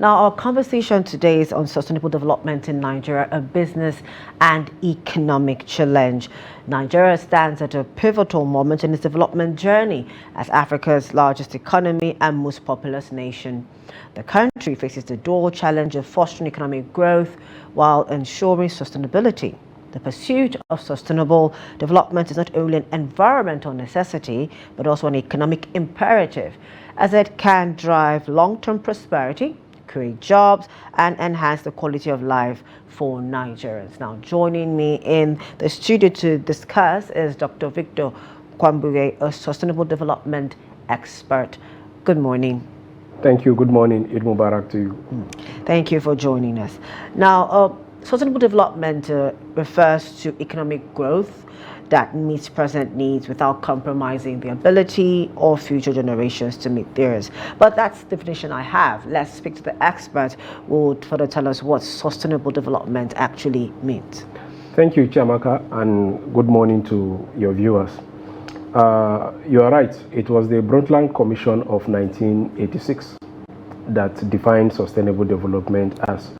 Now, our conversation today is on sustainable development in Nigeria, a business and economic challenge. Nigeria stands at a pivotal moment in its development journey as Africa's largest economy and most populous nation. The country faces the dual challenge of fostering economic growth while ensuring sustainability. The pursuit of sustainable development is not only an environmental necessity, but also an economic imperative, as it can drive long-term prosperity, create jobs, and enhance the quality of life for Nigerians. Now, joining me in the studio to discuss is Dr. Victor Kwambuge, a sustainable development expert. Good morning. Thank you. Good morning. Eid Mubarak to you. Thank you for joining us. Now, sustainable development refers to economic growth that meets present needs without compromising the ability of future generations to meet theirs. But that's the definition I have. Let's speak to the expert who would further tell us what sustainable development actually means. Thank you, Chiamaka, and good morning to your viewers. You are right. It was the Brundtland Commission of 1986 that defined sustainable development as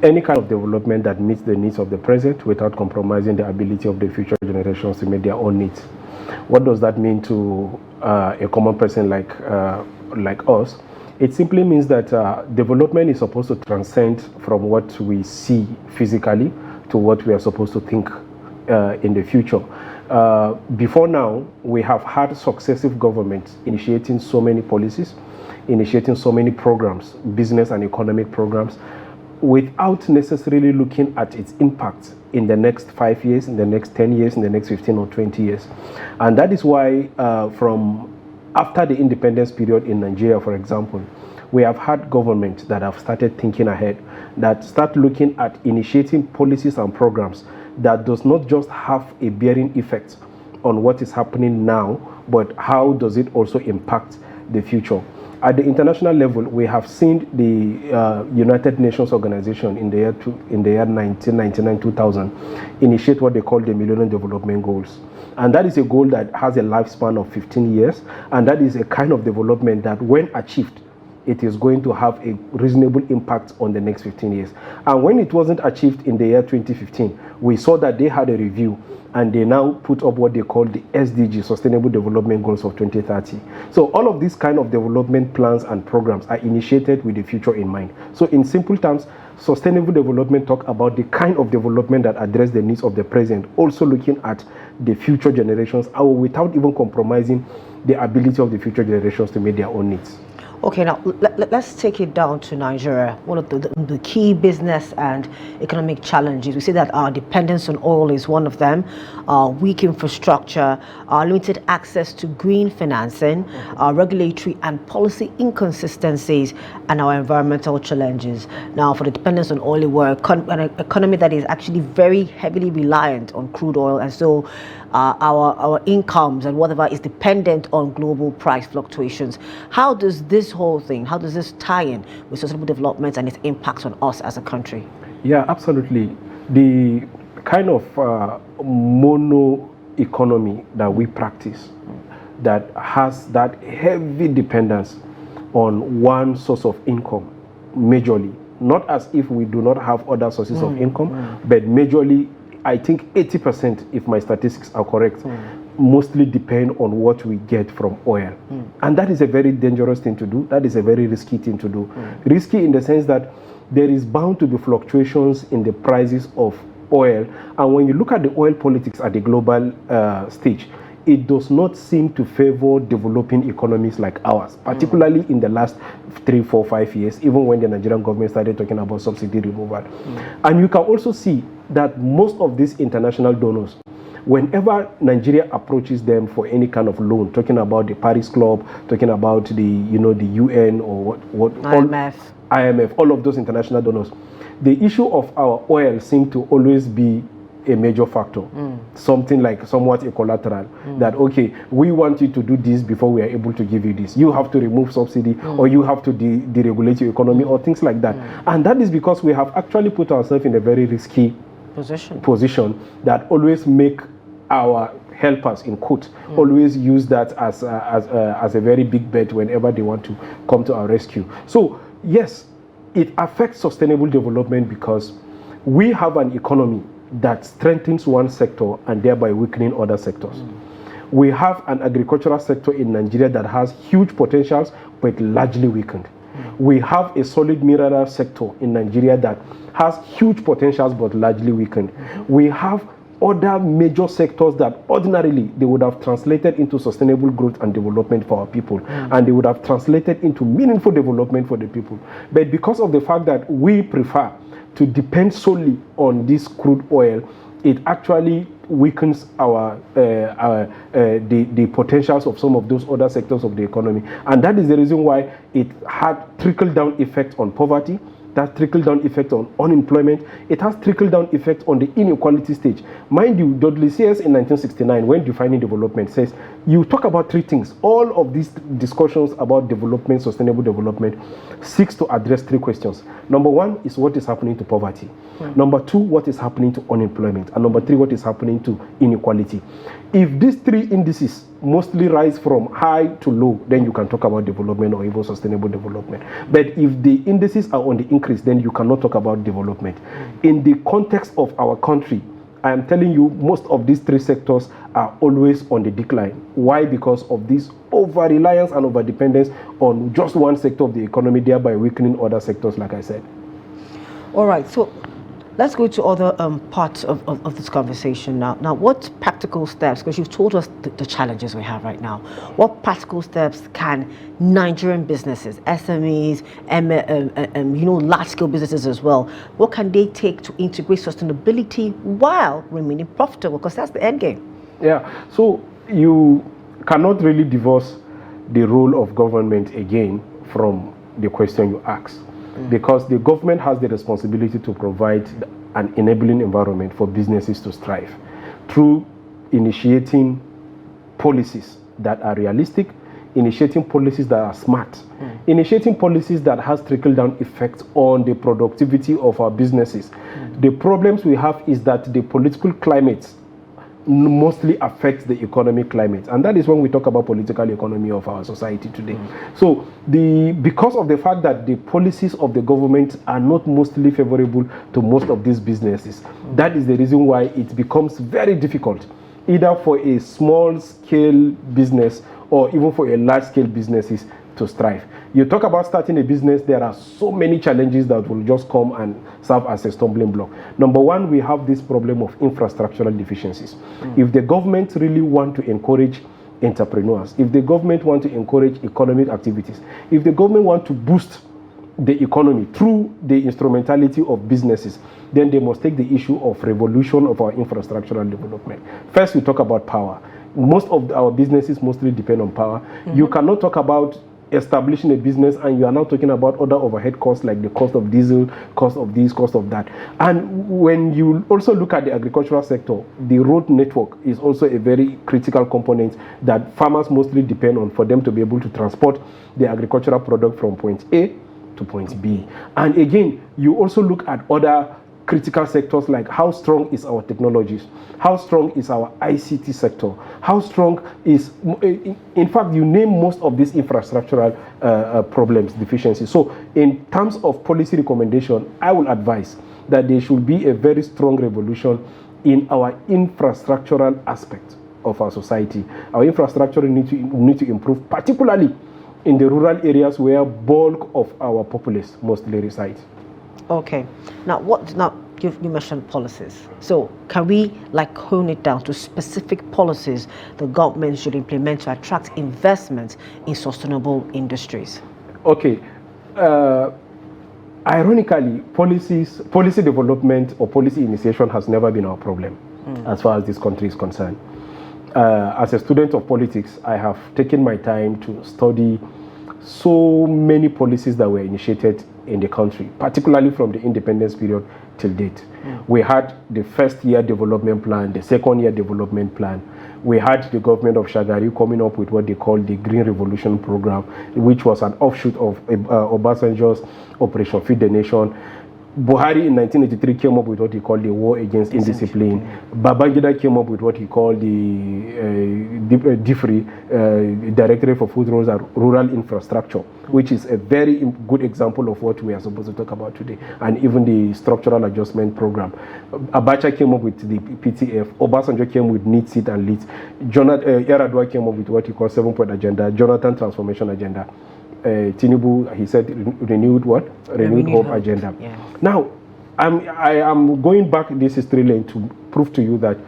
any kind of development that meets the needs of the present without compromising the ability of the future generations to meet their own needs. What does that mean to a common person like us? It simply means that development is supposed to transcend from what we see physically to what we are supposed to think in the future. Before now, we have had successive governments initiating so many policies, initiating so many programs, business and economic programs, without necessarily looking at its impact in the next 5 years, in the next 10 years, in the next 15 or 20 years. And that is why from after the independence period in Nigeria, for example, we have had governments that have started thinking ahead, that start looking at initiating policies and programs that does not just have a bearing effect on what is happening now, but how does it also impact the future. At the international level, we have seen the United Nations Organization in the year 1999-2000 initiate what they call the Millennium Development Goals. And that is a goal that has a lifespan of 15 years. And that is a kind of development that when achieved, it is going to have a reasonable impact on the next 15 years. And when it wasn't achieved in the year 2015, we saw that they had a review and they now put up what they call the SDG, Sustainable Development Goals of 2030. So all of these kind of development plans and programs are initiated with the future in mind. So in simple terms, sustainable development talk about the kind of development that address the needs of the present, also looking at the future generations, without even compromising the ability of the future generations to meet their own needs. Okay, now let's take it down to Nigeria. One of the key business and economic challenges, we see that our dependence on oil is one of them, our weak infrastructure, our limited access to green financing, our regulatory and policy inconsistencies, and our environmental challenges. Now, for the dependence on oil, we're an economy that is actually very heavily reliant on crude oil, and so our incomes and whatever is dependent on global price fluctuations. How does this tie in with sustainable development and its impacts on us as a country? Yeah, absolutely. The kind of mono economy that we practice that has that heavy dependence on one source of income majorly, not as if we do not have other sources of income, but majorly, I think 80%, if my statistics are correct, mostly depend on what we get from oil. And that is a very dangerous thing to do. That is a very risky thing to do. Risky in the sense that there is bound to be fluctuations in the prices of oil. And when you look at the oil politics at the global stage, it does not seem to favor developing economies like ours, particularly in the last 3, 4, 5 years, even when the Nigerian government started talking about subsidy removal. And you can also see that most of these international donors, whenever Nigeria approaches them for any kind of loan, talking about the Paris Club, talking about the UN or what IMF, all of those international donors, the issue of our oil seems to always be a major factor, something like somewhat a collateral, that okay, we want you to do this before we are able to give you this. You have to remove subsidy or you have to deregulate your economy or things like that. And that is because we have actually put ourselves in a very risky position that always make our helpers in quote always use that as a very big bet whenever they want to come to our rescue. So yes, it affects sustainable development because we have an economy that strengthens one sector and thereby weakening other sectors. We have an agricultural sector in Nigeria that has huge potentials but largely weakened. We have a solid mineral sector in Nigeria that has huge potentials but largely weakened. We have other major sectors that ordinarily they would have translated into sustainable growth and development for our people, and they would have translated into meaningful development for the people. But because of the fact that we prefer to depend solely on this crude oil, it actually weakens the potentials of some of those other sectors of the economy. And that is the reason why it had trickle-down effect on poverty, that trickle-down effect on unemployment, it has trickle-down effect on the inequality stage. Mind you, Dudley Sears in 1969, when defining development, says, you talk about three things. All of these discussions about development, sustainable development, seeks to address three questions. Number one is what is happening to poverty. Number two, what is happening to unemployment. And number three, what is happening to inequality. If these three indices mostly rise from high to low, then you can talk about development or even sustainable development. But if the indices are on the increase, then you cannot talk about development. In the context of our country, I am telling you, most of these three sectors are always on the decline. Why? Because of this over-reliance and over-dependence on just one sector of the economy, thereby weakening other sectors, like I said. All right, so let's go to other parts of this conversation now. Now, what practical steps, because you've told us the challenges we have right now, what practical steps can Nigerian businesses, SMEs, large-scale businesses as well, what can they take to integrate sustainability while remaining profitable? Because that's the end game. Yeah, so you cannot really divorce the role of government again from the question you asked. Because the government has the responsibility to provide an enabling environment for businesses to strive through initiating policies that are realistic, initiating policies that are smart, initiating policies that has trickle-down effects on the productivity of our businesses. The problems we have is that the political climate mostly affects the economic climate, and that is when we talk about political economy of our society today. So because of the fact that the policies of the government are not mostly favorable to most of these businesses, that is the reason why it becomes very difficult either for a small scale business or even for a large scale businesses to strive. You talk about starting a business, there are so many challenges that will just come and serve as a stumbling block. Number one, we have this problem of infrastructural deficiencies. If the government really want to encourage entrepreneurs, if the government want to encourage economic activities, if the government want to boost the economy through the instrumentality of businesses, then they must take the issue of revolution of our infrastructural development. First, we talk about power. Most of our businesses mostly depend on power. You cannot talk about establishing a business and you are now talking about other overhead costs like the cost of diesel, cost of this, cost of that. And when you also look at the agricultural sector, the road network is also a very critical component that farmers mostly depend on for them to be able to transport the agricultural product from point A to point B. And again, you also look at other critical sectors like how strong is our technologies, how strong is our ICT sector, how strong is, in fact, you name most of these infrastructural problems, deficiencies. So in terms of policy recommendation, I will advise that there should be a very strong revolution in our infrastructural aspect of our society. Our infrastructure need to improve, particularly in the rural areas where bulk of our populace mostly resides. Okay. Now, you mentioned policies. So, can we hone it down to specific policies the government should implement to attract investment in sustainable industries? Okay. Ironically, policy development or policy initiation has never been our problem as far as this country is concerned. As a student of politics, I have taken my time to study so many policies that were initiated in the country, particularly from the independence period till date. We had the first year development plan, the second year development plan. We had the government of Shagari coming up with what they call the Green Revolution Program, which was an offshoot of Obasanjo's Operation Feed the Nation. Buhari in 1983 came up with what he called the war against indiscipline. Babangida came up with what he called the DFRI, Directorate for Food Rolls and Rural Infrastructure, which is a very good example of what we are supposed to talk about today, and even the Structural Adjustment Program. Abacha came up with the PTF, Obasanjo came with NEET, SEAT and LEAT, Yaradua came up with what he called 7-point agenda, Jonathan Transformation Agenda. Tinubu, he said, renewed what? Renewed hope agenda. Yeah. Now, I am going back this history lane to prove to you that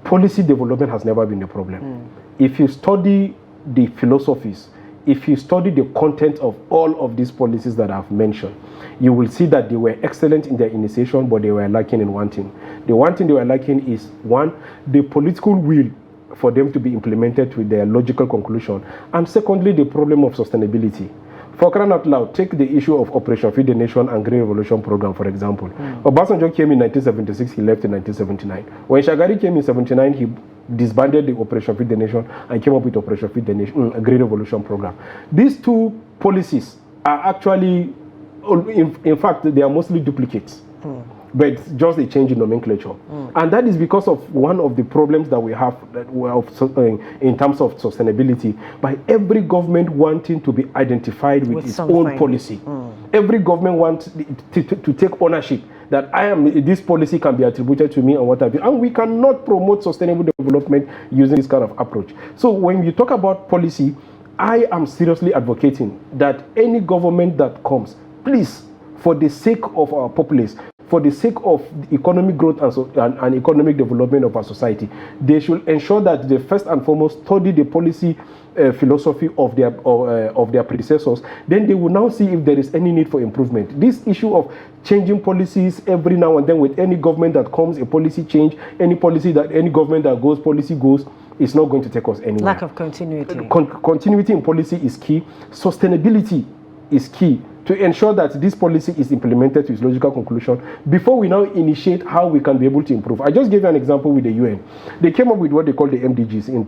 policy development has never been a problem. If you study the philosophies, if you study the content of all of these policies that I've mentioned, you will see that they were excellent in their initiation, but they were lacking in one thing. The one thing they were lacking is, one, the political will for them to be implemented with their logical conclusion, and secondly, the problem of sustainability. For crying out loud, take the issue of Operation Feed the Nation and Green Revolution Program, for example. Obasanjo came in 1976, he left in 1979. When Shagari came in 79, he disbanded the Operation Feed the Nation and came up with Operation Feed the Nation, a Green Revolution Program. These two policies are actually, in fact, they are mostly duplicates. But it's just a change in nomenclature. And that is because of one of the problems that we have in terms of sustainability, by every government wanting to be identified with its own policy. Every government wants to take ownership that this policy can be attributed to me and what have you. And we cannot promote sustainable development using this kind of approach. So when you talk about policy, I am seriously advocating that any government that comes, please, for the sake of our populace, for the sake of the economic growth and economic development of our society, they should ensure that they first and foremost study the policy philosophy of their predecessors. Then they will now see if there is any need for improvement. This issue of changing policies every now and then with any government that comes, a policy change, any government that goes, policy goes, is not going to take us anywhere. Lack of continuity. Continuity in policy is key. Sustainability is key to ensure that this policy is implemented to its logical conclusion before we now initiate how we can be able to improve. I just gave you an example with the UN. They came up with what they call the MDGs in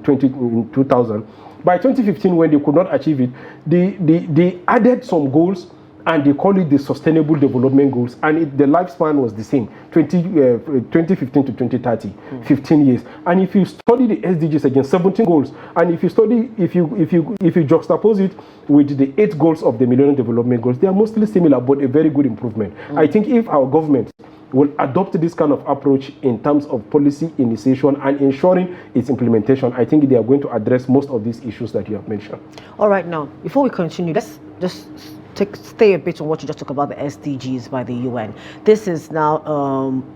2000. By 2015, when they could not achieve it, they added some goals and they call it the Sustainable Development Goals, and the lifespan was the same, 2015 to 2030, 15 years. And if you study the SDGs again, 17 goals, and if you juxtapose it with the 8 goals of the Millennium Development Goals, they are mostly similar, but a very good improvement. I think if our government will adopt this kind of approach in terms of policy initiation and ensuring its implementation, I think they are going to address most of these issues that you have mentioned. All right, now, before we continue, let's just stay a bit on what you just talked about, the SDGs by the UN. This is now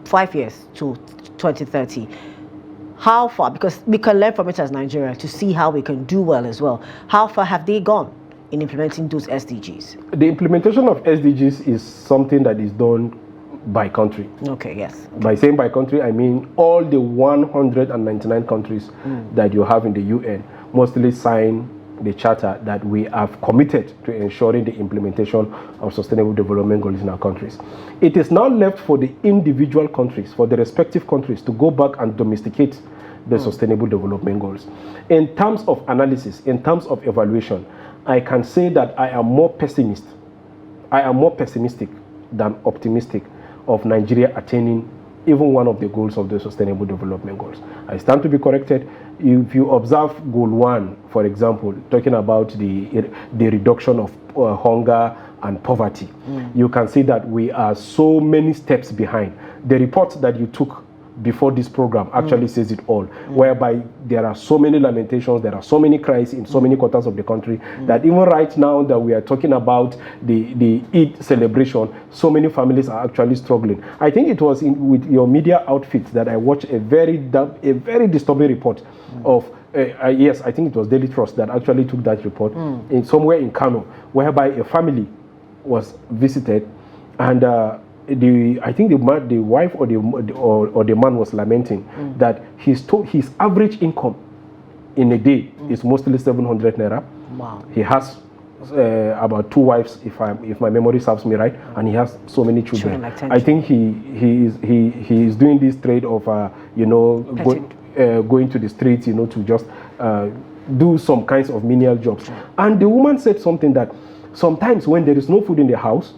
5 years to 2030. How far, because we can learn from it as Nigeria to see how we can do well as well. How far have they gone in implementing those SDGs? The implementation of SDGs is something that is done by country. Okay, yes. Okay. By saying by country, I mean all the 199 countries that you have in the UN mostly sign the charter that we have committed to ensuring the implementation of sustainable development goals in our countries. It is now left for the individual countries, for the respective countries, to go back and domesticate the sustainable development goals. In terms of analysis, in terms of evaluation, I can say that I am more pessimistic than optimistic of Nigeria attaining even one of the goals of the Sustainable Development Goals. I stand to be corrected. If you observe Goal 1, for example, talking about the reduction of hunger and poverty, you can see that we are so many steps behind. The report that you took before this program actually says it all, whereby there are so many lamentations, there are so many cries in so many quarters of the country, that even right now that we are talking about the Eid celebration, so many families are actually struggling. I think it was with your media outfit that I watched a very disturbing report of yes, I think it was Daily Trust that actually took that report somewhere in Kano, whereby a family was visited, and I think the wife or the man was lamenting that his average income in a day is mostly 700 naira. Wow. He has about 2 wives, if my memory serves me right, and he has so many children. Like I think he is doing this trade of going to the streets, to just do some kinds of menial jobs. And the woman said something that sometimes when there is no food in the house,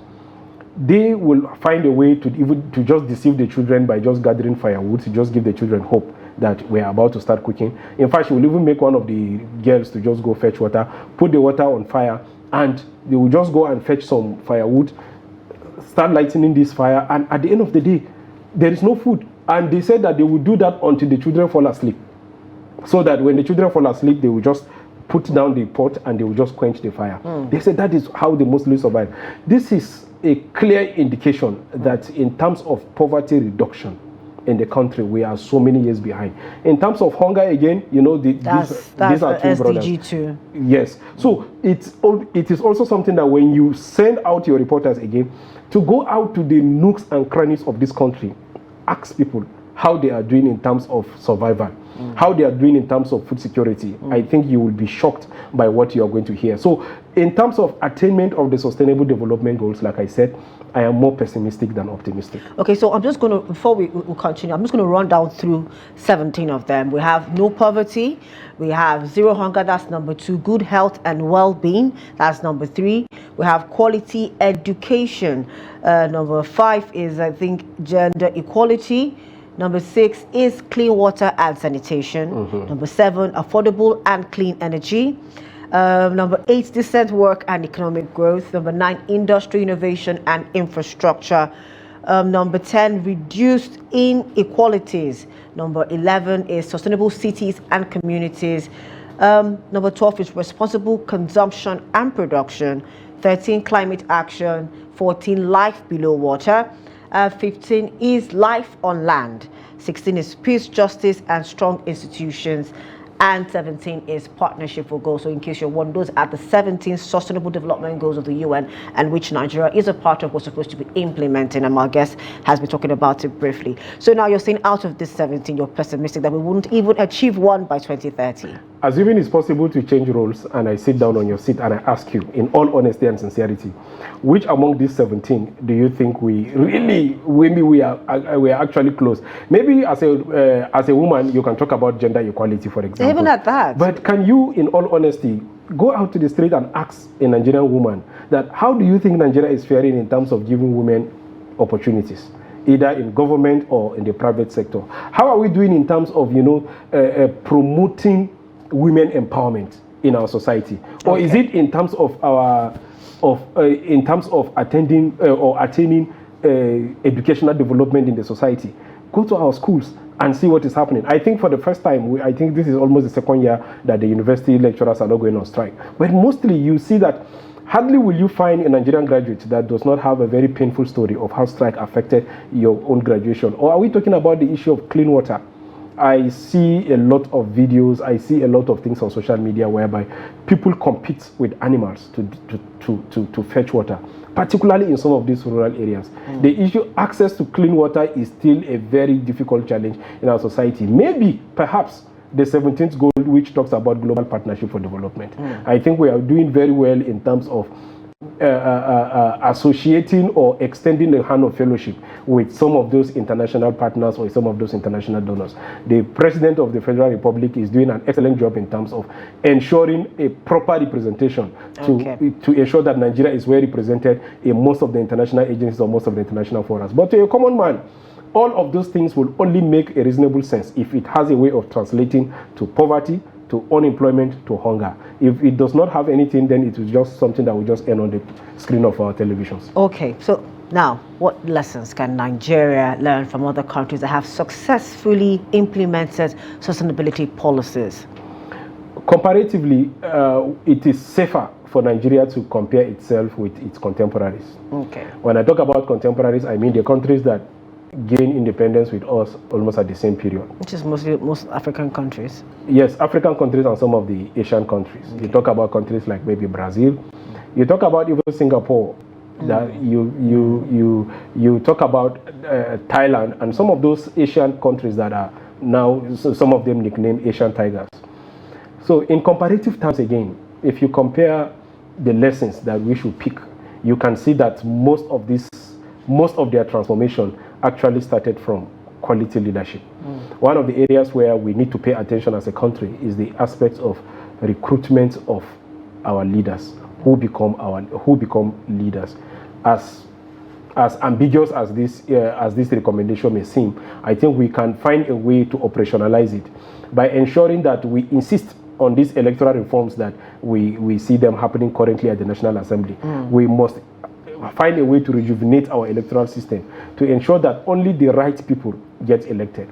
they will find a way to just deceive the children by just gathering firewood, to just give the children hope that we're about to start cooking. In fact, she will even make one of the girls to just go fetch water, put the water on fire, and they will just go and fetch some firewood, start lightening this fire, and at the end of the day, there is no food. And they said that they will do that until the children fall asleep. So that when the children fall asleep, they will just put down the pot and they will just quench the fire. They said that is how the Muslims survive. This is a clear indication that in terms of poverty reduction in the country, we are so many years behind. In terms of hunger, again, you know, these are two SDG brothers. 2. Yes. So it is also something that when you send out your reporters again to go out to the nooks and crannies of this country, ask people how they are doing in terms of survival, how they are doing in terms of food security. I think you will be shocked by what you are going to hear. So in terms of attainment of the sustainable development goals, like I said, I am more pessimistic than optimistic. Okay, so I'm just going to, before we continue, I'm just going to run down through 17 of them. We have no poverty, we have zero hunger, that's number 2, good health and well-being, that's number 3. We have quality education. Number 5 is, I think, gender equality. Number 6 is clean water and sanitation. Number 7, affordable and clean energy. Number 8, decent work and economic growth. Number 9, industry, innovation and infrastructure. Number 10, reduced inequalities. Number 11 is sustainable cities and communities. Number 12 is responsible consumption and production. 13, climate action. 14, life below water. 15 is life on land. 16 is peace, justice, and strong institutions. And 17 is partnership for goals. So in case you're wondering, those are the 17 sustainable development goals of the UN, and which Nigeria is a part of, was supposed to be implementing, and our guest has been talking about it briefly. So now you're saying out of this 17, you're pessimistic that we wouldn't even achieve one by 2030. Assuming it's possible to change roles, and I sit down on your seat and I ask you, in all honesty and sincerity, which among these 17 do you think we are actually close? Maybe as a woman, you can talk about gender equality, for example. Even at that. But can you, in all honesty, go out to the street and ask a Nigerian woman that how do you think Nigeria is faring in terms of giving women opportunities, either in government or in the private sector? How are we doing in terms of, promoting women empowerment in our society? Or is it in terms of attending or attaining educational development in the society? Go to our schools and see what is happening. I think for the first time, I think this is almost the second year that the university lecturers are not going on strike. But mostly you see that hardly will you find a Nigerian graduate that does not have a very painful story of how strike affected your own graduation. Or are we talking about the issue of clean water? I see a lot of videos, I see a lot of things on social media whereby people compete with animals to fetch water, particularly in some of these rural areas. The issue, access to clean water, is still a very difficult challenge in our society. Maybe, perhaps, the 17th goal, which talks about global partnership for development. I think we are doing very well in terms of associating or extending the hand of fellowship with some of those international partners or some of those international donors. The President of the Federal Republic is doing an excellent job in terms of ensuring a proper representation to ensure that Nigeria is well represented in most of the international agencies or most of the international forums. But to a common man, all of those things will only make a reasonable sense if it has a way of translating to poverty, to unemployment, to hunger. If it does not have anything, then it is just something that we just end on the screen of our televisions. Okay, so now, what lessons can Nigeria learn from other countries that have successfully implemented sustainability policies? Comparatively, it is safer for Nigeria to compare itself with its contemporaries. Okay. When I talk about contemporaries, I mean the countries that gain independence with us almost at the same period. Which is mostly most African countries. Yes, African countries and some of the Asian countries. Okay. You talk about countries like maybe Brazil. You talk about even Singapore. That you talk about Thailand and some of those Asian countries that are now, some of them nicknamed Asian tigers. So in comparative terms again, if you compare the lessons that we should pick, you can see that most of their transformation actually started from quality leadership. One of the areas where we need to pay attention as a country is the aspect of recruitment of our leaders, who become leaders. As as ambiguous as this recommendation may seem, I think we can find a way to operationalize it by ensuring that we insist on these electoral reforms that we see them happening currently at the National Assembly. We must find a way to rejuvenate our electoral system to ensure that only the right people get elected.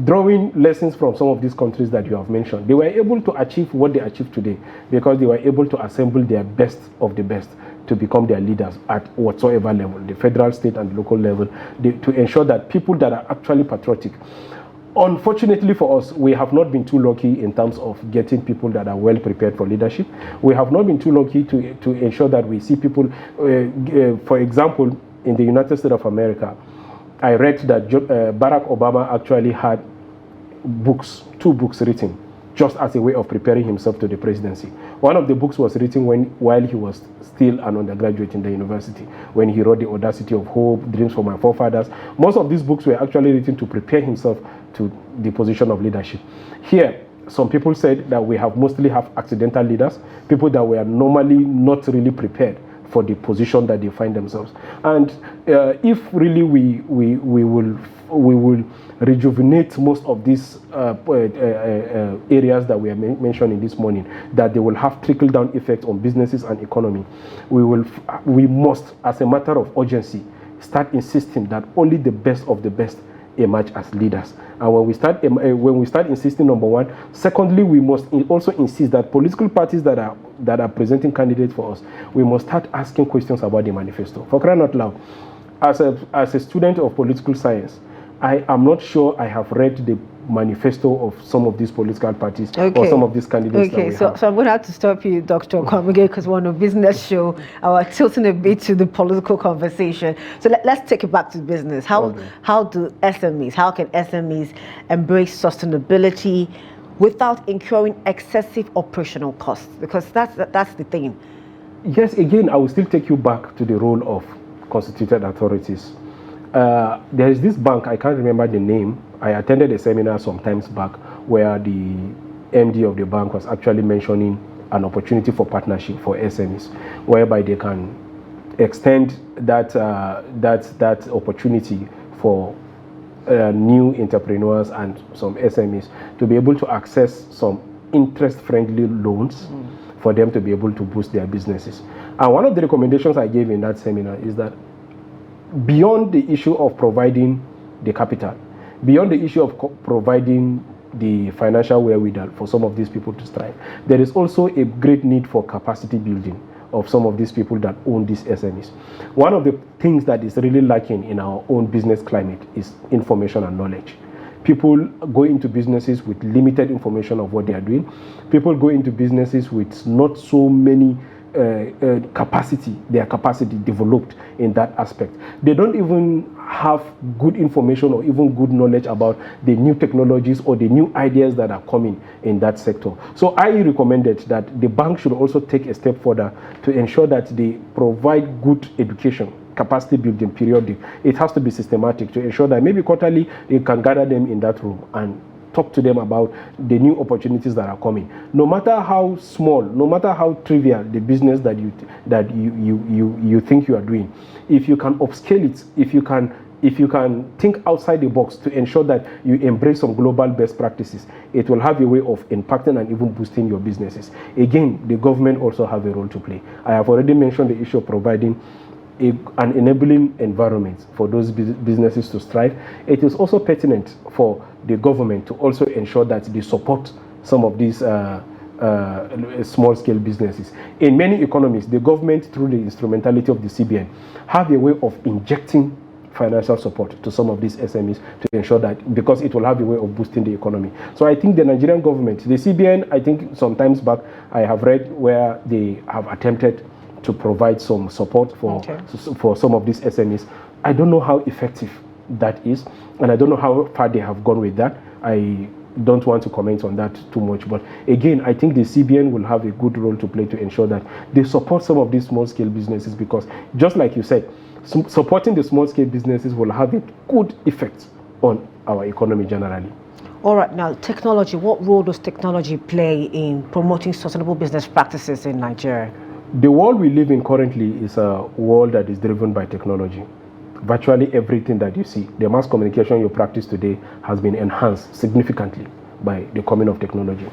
Drawing lessons from some of these countries that you have mentioned, they were able to achieve what they achieved today because they were able to assemble their best of the best to become their leaders at whatsoever level, the federal, state, and local level, to ensure that people that are actually patriotic. Unfortunately for us, we have not been too lucky in terms of getting people that are well prepared for leadership. We have not been too lucky to ensure that we see people, for example, in the United States of America, I read that Barack Obama actually had two books written just as a way of preparing himself to the presidency. One of the books was written while he was still an undergraduate in the university, when he wrote The Audacity of Hope, Dreams for My Forefathers. Most of these books were actually written to prepare himself to the position of leadership. Here, some people said that we mostly have accidental leaders, people that were normally not really prepared for the position that they find themselves. And if really we will rejuvenate most of these areas that we are mentioning this morning, that they will have trickle-down effect on businesses and economy, we must, as a matter of urgency, start insisting that only the best of the best emerge as leaders. And when we start insisting, number one, secondly, we must also insist that political parties that are presenting candidates for us, we must start asking questions about the manifesto. For crying out loud, as a student of political science, I am not sure I have read the manifesto of some of these political parties or some of these candidates. Okay, so I'm going to have to stop you, Dr. Kwambuge, because we're on a business show. We're tilting a bit to the political conversation. So let's take it back to business. How can SMEs embrace sustainability without incurring excessive operational costs? Because that's the thing. Yes, again, I will still take you back to the role of constituted authorities. There is this bank, I can't remember the name. I attended a seminar some times back where the MD of the bank was actually mentioning an opportunity for partnership for SMEs, whereby they can extend that opportunity for new entrepreneurs and some SMEs to be able to access some interest-friendly loans for them to be able to boost their businesses. And one of the recommendations I gave in that seminar is that beyond the issue of providing the capital, beyond the issue of providing the financial wherewithal for some of these people to strive, there is also a great need for capacity building of some of these people that own these SMEs. One of the things that is really lacking in our own business climate is information and knowledge. People go into businesses with limited information of what they are doing. People go into businesses with not so many their capacity developed in that aspect. They don't even have good information or even good knowledge about the new technologies or the new ideas that are coming in that sector. So I recommended that the bank should also take a step further to ensure that they provide good education, capacity building periodic. It has to be systematic to ensure that maybe quarterly they can gather them in that room and talk to them about the new opportunities that are coming. No matter how small, no matter how trivial the business that you think you are doing, if you can upscale it, if you can think outside the box to ensure that you embrace some global best practices, it will have a way of impacting and even boosting your businesses. Again, the government also have a role to play. I have already mentioned the issue of providing an enabling environment for those businesses to strive. It is also pertinent for the government to also ensure that they support some of these small-scale businesses. In many economies, the government, through the instrumentality of the CBN, have a way of injecting financial support to some of these SMEs to ensure that, because it will have a way of boosting the economy. So I think the Nigerian government, the CBN, I think sometimes back I have read where they have attempted to provide some support for some of these SMEs. I don't know how effective that is, and I don't know how far they have gone with that. I don't want to comment on that too much, but again, I think the CBN will have a good role to play to ensure that they support some of these small-scale businesses, because just like you said, supporting the small-scale businesses will have a good effect on our economy generally. All right, now technology. What role does technology play in promoting sustainable business practices in Nigeria? The world we live in currently is a world that is driven by technology. virtually everything that you see, the mass communication you practice today has been enhanced significantly by the coming of technology.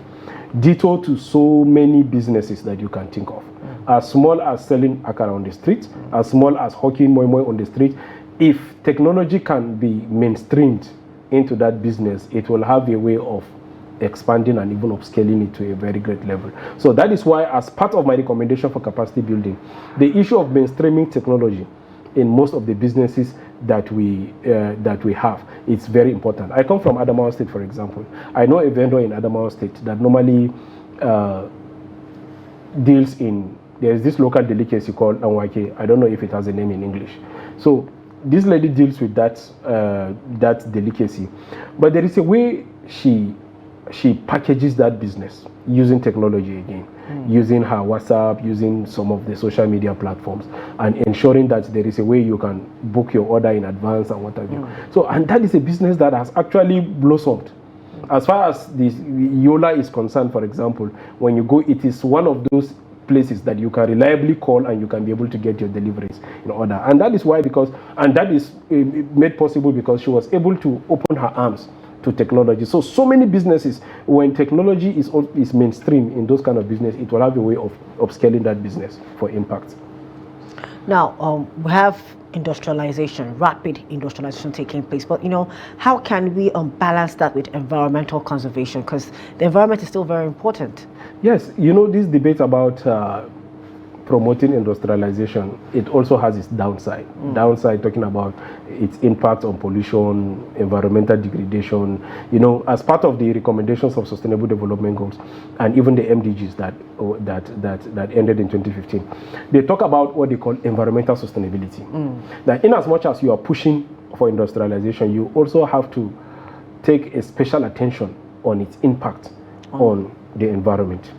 Ditto to so many businesses that you can think of. As small as selling akara on the street, as small as hawking moi moi on the street. If technology can be mainstreamed into that business, it will have a way of expanding and even upscaling it to a very great level. So that is why, as part of my recommendation for capacity building, the issue of mainstreaming technology in most of the businesses that we have, it's very important. I come from Adamawa State, for example. I know a vendor in Adamawa State that normally deals in, there's this local delicacy called Nwake. I don't know if it has a name in English. So this lady deals with that delicacy, but there is a way she packages that business using technology again, using her WhatsApp, using some of the social media platforms, and ensuring that there is a way you can book your order in advance and what have you. So, and that is a business that has actually blossomed. As far as the Yola is concerned, for example, when you go, it is one of those places that you can reliably call and you can be able to get your deliveries in order. And that is why, and that is made possible because she was able to open her arms to technology. So many businesses, when technology is mainstream in those kind of business, it will have a way of upscaling that business for impact. Now, we have industrialization, rapid industrialization taking place, but how can we balance that with environmental conservation? Because the environment is still very important. Yes, this debate about promoting industrialization, it also has its downside. Downside, talking about its impact on pollution, environmental degradation. As part of the recommendations of Sustainable Development Goals and even the MDGs that ended in 2015, they talk about what they call environmental sustainability. That in as much as you are pushing for industrialization, you also have to take a special attention on its impact on the environment.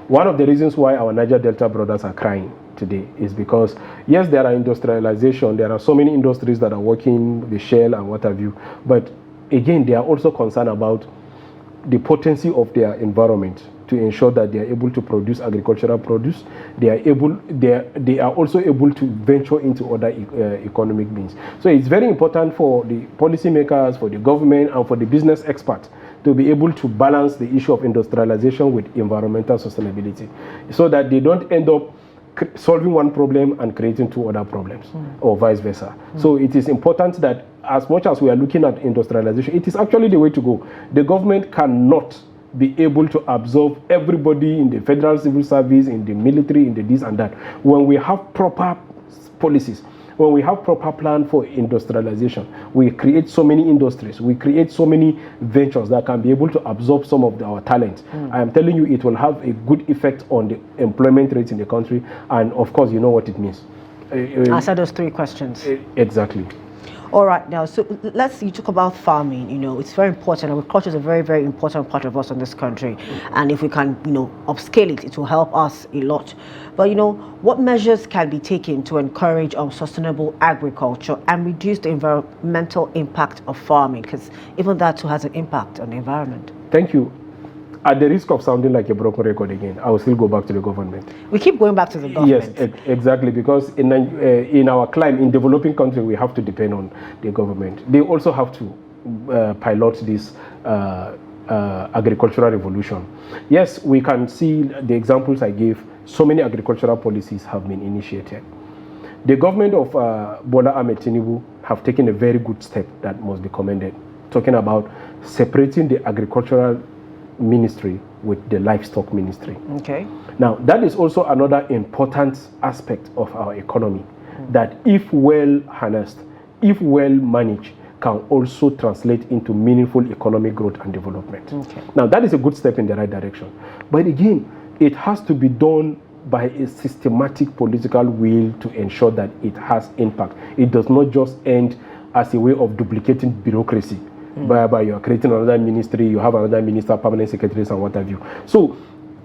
One of the reasons why our Niger Delta brothers are crying today is because, yes, there are industrialization, there are so many industries that are working, the shell and what have you, but again, they are also concerned about the potency of their environment to ensure that they are able to produce agricultural produce. They are also able to venture into other economic means. So it's very important for the policymakers, for the government, and for the business experts to be able to balance the issue of industrialization with environmental sustainability, so that they don't end up solving one problem and creating two other problems, or vice versa. So it is important that as much as we are looking at industrialization, it is actually the way to go. The government cannot be able to absorb everybody in the federal civil service, in the military, in the this and that. When we have proper policies, when we have proper plan for industrialization, we create so many industries, we create so many ventures that can be able to absorb some of our talent. I am telling you, it will have a good effect on the employment rates in the country, and of course, you know what it means. Answer those three questions. Exactly. All right, now, so you talk about farming. It's very important. Agriculture is a very, very important part of us in this country. And if we can, upscale it, it will help us a lot. But, what measures can be taken to encourage sustainable agriculture and reduce the environmental impact of farming? Because even that too has an impact on the environment. Thank you. At the risk of sounding like a broken record again, I will still go back to the government. We keep going back to the government. Yes, exactly, because in our climate, in developing countries, we have to depend on the government. They also have to pilot this agricultural revolution. Yes, we can see the examples I gave. So many agricultural policies have been initiated. The government of Bola Ahmed Tinubu have taken a very good step that must be commended, talking about separating the agricultural ministry with the livestock ministry. Okay. Now, that is also another important aspect of our economy, that if well harnessed, if well managed, can also translate into meaningful economic growth and development. Okay. Now, that is a good step in the right direction. But again, it has to be done by a systematic political will to ensure that it has impact. It does not just end as a way of duplicating bureaucracy, whereby you are creating another ministry, you have another minister, permanent secretaries, and what have you. So,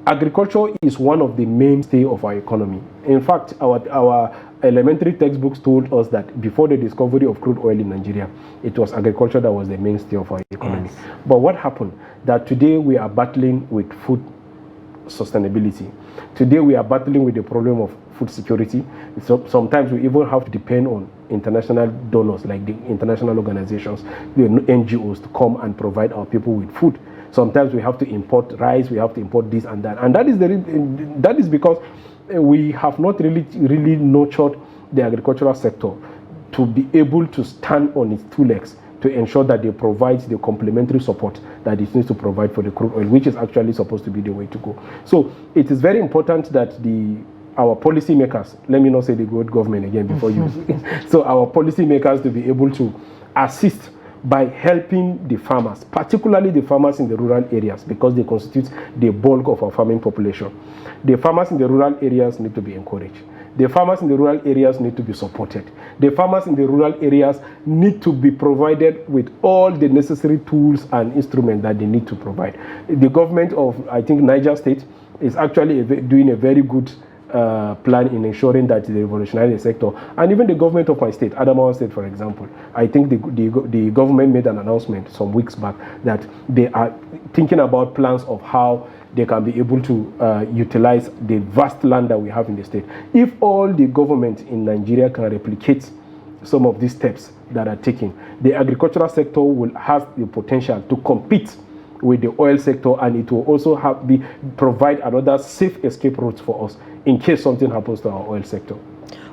agriculture is one of the mainstay of our economy. In fact, our elementary textbooks told us that before the discovery of crude oil in Nigeria, it was agriculture that was the mainstay of our economy. Yes. But what happened? That today we are battling with food sustainability. Today we are battling with the problem of food security. So sometimes we even have to depend on international donors, like the international organizations, the NGOs, to come and provide our people with food. Sometimes we have to import rice, we have to import this and that, and that is because we have not really nurtured the agricultural sector to be able to stand on its two legs, to ensure that they provide the complementary support that it needs to provide for the crude oil, which is actually supposed to be the way to go. So it is very important that our policymakers, let me not say the good government again before you, so our policymakers to be able to assist by helping the farmers, particularly the farmers in the rural areas, because they constitute the bulk of our farming population. The farmers in the rural areas need to be encouraged. The farmers in the rural areas need to be supported. The farmers in the rural areas need to be provided with all the necessary tools and instruments that they need to provide. The government of, I think, Niger State is actually doing a very good plan in ensuring that the revolutionary sector, and even the government of my state, Adamawa State, for example, I think the government made an announcement some weeks back that they are thinking about plans of how they can be able to utilize the vast land that we have in the state. If all the government in Nigeria can replicate some of these steps that are taken, the agricultural sector will have the potential to compete with the oil sector, and it will also provide another safe escape route for us in case something happens to our oil sector.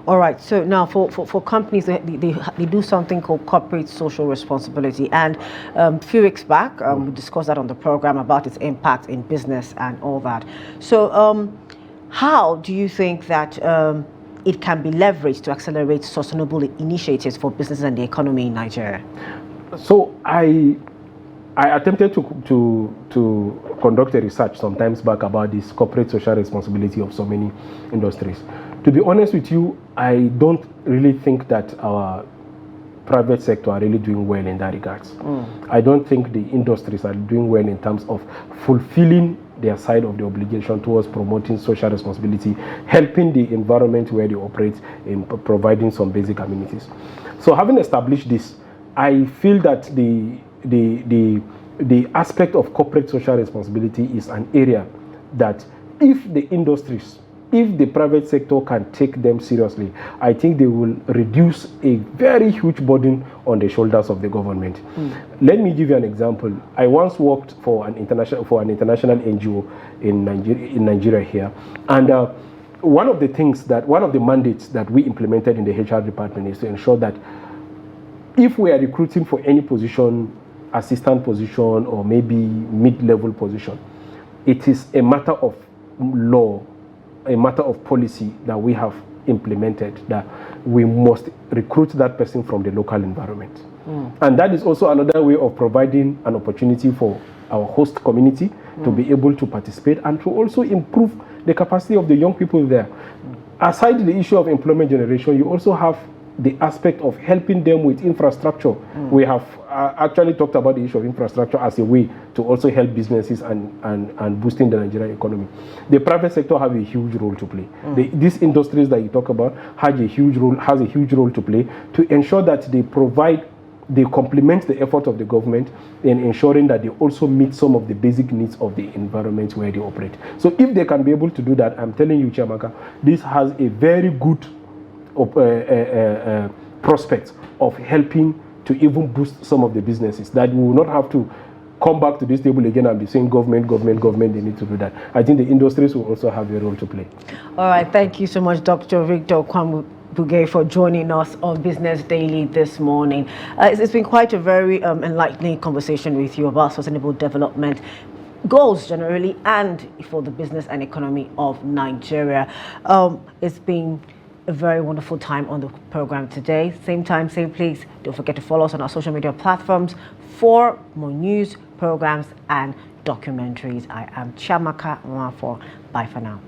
All right, so now for companies, they do something called corporate social responsibility, and a few weeks back we discussed that on the program about its impact in business and all that. So how do you think that it can be leveraged to accelerate sustainable initiatives for businesses and the economy in Nigeria? So I attempted to conduct a research some times back about this corporate social responsibility of so many industries. To be honest with you, I don't really think that our private sector are really doing well in that regards. I don't think the industries are doing well in terms of fulfilling their side of the obligation towards promoting social responsibility, helping the environment where they operate, in providing some basic amenities. So having established this, I feel that the aspect of corporate social responsibility is an area that if the private sector can take them seriously, I think they will reduce a very huge burden on the shoulders of the government. Let me give you an example. I once worked for an international NGO in Nigeria here, and one of the mandates that we implemented in the HR department is to ensure that if we are recruiting for any position, assistant position or maybe mid-level position, it is a matter of law, a matter of policy that we have implemented, that we must recruit that person from the local environment. And that is also another way of providing an opportunity for our host community to be able to participate and to also improve the capacity of the young people there. Aside the issue of employment generation, you also have the aspect of helping them with infrastructure. We have actually talked about the issue of infrastructure as a way to also help businesses and boosting the Nigerian economy. The private sector have a huge role to play. These industries that you talk about has a huge role to play to ensure that they complement the effort of the government in ensuring that they also meet some of the basic needs of the environment where they operate. So if they can be able to do that, I'm telling you, Chiamaka, this has a very good prospect of helping to even boost some of the businesses, that we will not have to come back to this table again and be saying government, they need to do that. I think the industries will also have a role to play. All right, thank you so much, Dr. Victor Kwambuge, for joining us on Business Daily this morning. It's been quite a very enlightening conversation with you about sustainable development goals generally and for the business and economy of Nigeria. It's been a very wonderful time on the program today. Same time, same place. Don't forget to follow us on our social media platforms for more news, programs, and documentaries. I am Chiamaka Nwafor. Bye for now.